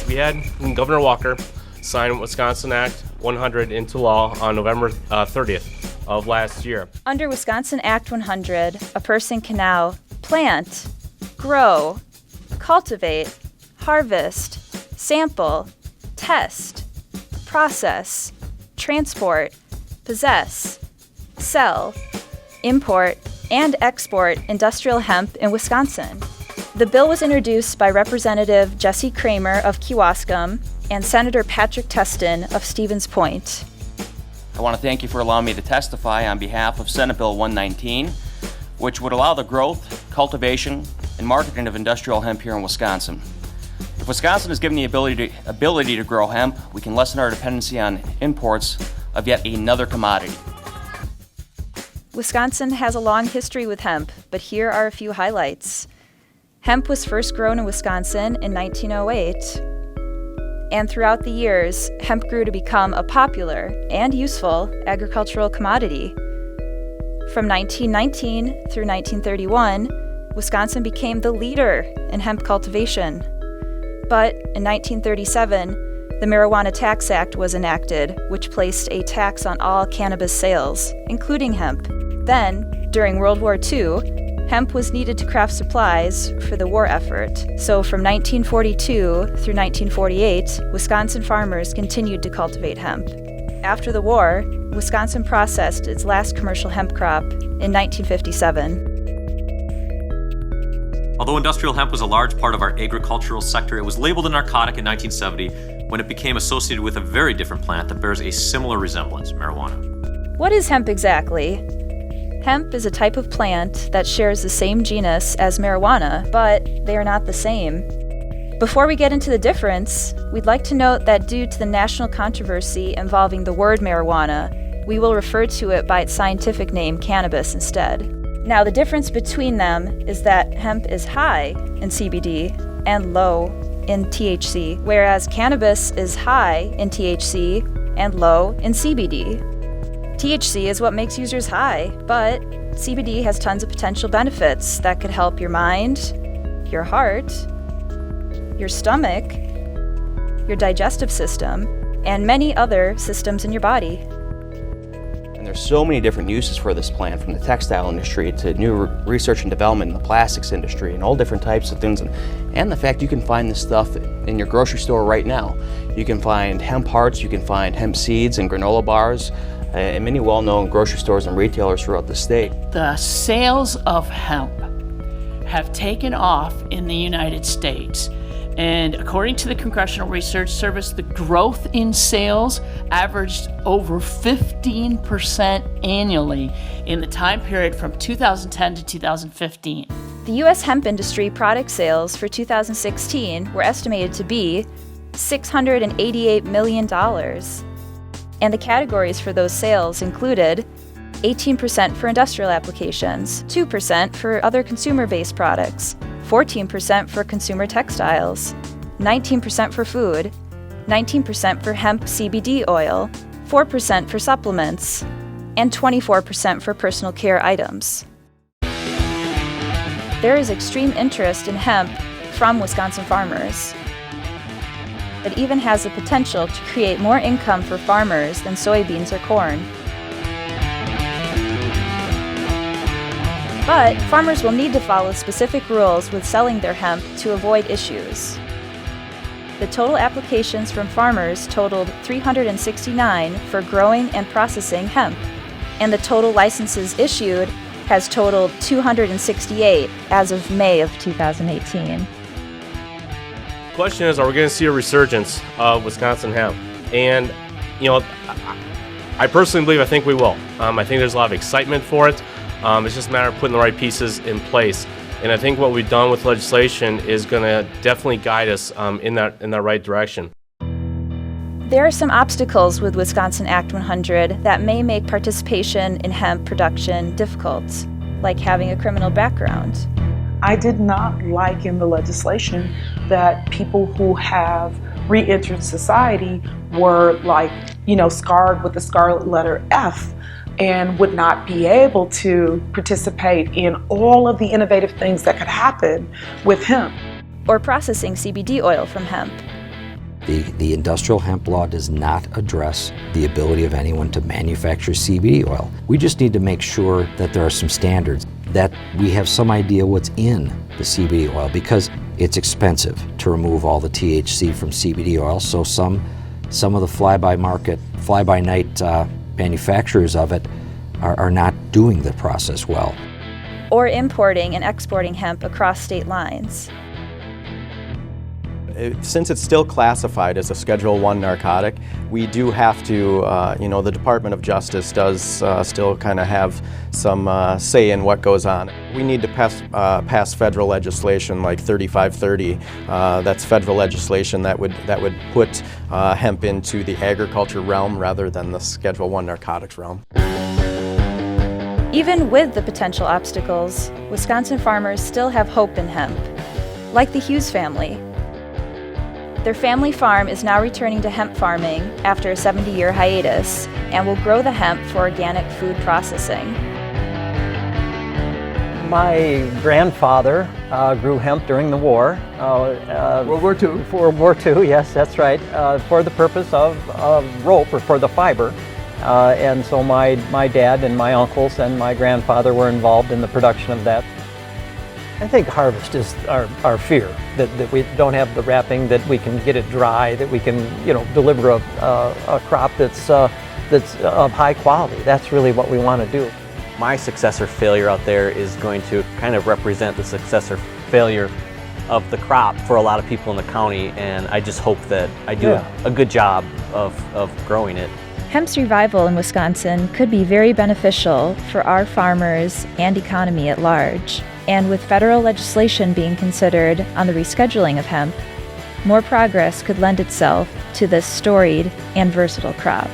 we had Governor Walker sign Wisconsin Act 100 into law on November 30th of last year. Under Wisconsin Act 100, a person can now plant, grow, cultivate, harvest, sample, test, process, transport, possess, sell, import, and export industrial hemp in Wisconsin. The bill was introduced by Representative Jesse Kramer of Kewaskum and Senator Patrick Teston of Stevens Point. I want to thank you for allowing me to testify on behalf of Senate Bill 119, which would allow the growth, cultivation, and marketing of industrial hemp here in Wisconsin. If Wisconsin is given the ability to grow hemp, we can lessen our dependency on imports of yet another commodity. Wisconsin has a long history with hemp, but here are a few highlights. Hemp was first grown in Wisconsin in 1908. And throughout the years, hemp grew to become a popular and useful agricultural commodity. From 1919 through 1931, Wisconsin became the leader in hemp cultivation. But in 1937, the Marijuana Tax Act was enacted, which placed a tax on all cannabis sales, including hemp. Then, during World War II, hemp was needed to craft supplies for the war effort. So from 1942 through 1948, Wisconsin farmers continued to cultivate hemp. After the war, Wisconsin processed its last commercial hemp crop in 1957. Although industrial hemp was a large part of our agricultural sector, it was labeled a narcotic in 1970 when it became associated with a very different plant that bears a similar resemblance, marijuana. What is hemp exactly? Hemp is a type of plant that shares the same genus as marijuana, but they are not the same. Before we get into the difference, we'd like to note that due to the national controversy involving the word marijuana, we will refer to it by its scientific name, cannabis, instead. Now, the difference between them is that hemp is high in CBD and low in THC, whereas cannabis is high in THC and low in CBD. THC is what makes users high, but CBD has tons of potential benefits that could help your mind, your heart, your stomach, your digestive system, and many other systems in your body. And there's so many different uses for this plant, from the textile industry to new research and development in the plastics industry and all different types of things. And the fact you can find this stuff in your grocery store right now. You can find hemp hearts, you can find hemp seeds and granola bars, and many well-known grocery stores and retailers throughout the state. The sales of hemp have taken off in the United States. And according to the Congressional Research Service, the growth in sales averaged over 15% annually in the time period from 2010 to 2015. The U.S. hemp industry product sales for 2016 were estimated to be $688 million. And the categories for those sales included 18% for industrial applications, 2% for other consumer-based products, 14% for consumer textiles, 19% for food, 19% for hemp CBD oil, 4% for supplements, and 24% for personal care items. There is extreme interest in hemp from Wisconsin farmers. It even has the potential to create more income for farmers than soybeans or corn. But farmers will need to follow specific rules with selling their hemp to avoid issues. The total applications from farmers totaled 369 for growing and processing hemp, and the total licenses issued has totaled 268 as of May of 2018. The question is, are we going to see a resurgence of Wisconsin hemp? And, I personally think we will. I think there's a lot of excitement for it. It's just a matter of putting the right pieces in place. And I think what we've done with legislation is going to definitely guide us in that right direction. There are some obstacles with Wisconsin Act 100 that may make participation in hemp production difficult, like having a criminal background. I did not like in the legislation that people who have re-entered society were scarred with the scarlet letter F and would not be able to participate in all of the innovative things that could happen with hemp. Or processing CBD oil from hemp. The industrial hemp law does not address the ability of anyone to manufacture CBD oil. We just need to make sure that there are some standards, that we have some idea what's in the CBD oil, because it's expensive to remove all the THC from CBD oil. So some of the fly-by-night manufacturers of it are not doing the process well. Or importing and exporting hemp across state lines. Since it's still classified as a Schedule I narcotic, we do have to, the Department of Justice does still kind of have some say in what goes on. We need to pass federal legislation like 3530. That's federal legislation that would put hemp into the agriculture realm rather than the Schedule I narcotics realm. Even with the potential obstacles, Wisconsin farmers still have hope in hemp, like the Hughes family. Their family farm is now returning to hemp farming after a 70-year hiatus and will grow the hemp for organic food processing. My grandfather grew hemp during the war. World War II? For World War II, yes, that's right, for the purpose of rope, or for the fiber. And so my dad and my uncles and my grandfather were involved in the production of that. I think harvest is our fear, that we don't have the wrapping, that we can get it dry, that we can deliver a crop that's of high quality. That's really what we want to do. My successor failure out there is going to kind of represent the successor failure of the crop for a lot of people in the county, and I just hope that I do a good job of growing it. Hemp's revival in Wisconsin could be very beneficial for our farmers and economy at large. And with federal legislation being considered on the rescheduling of hemp, more progress could lend itself to this storied and versatile crop.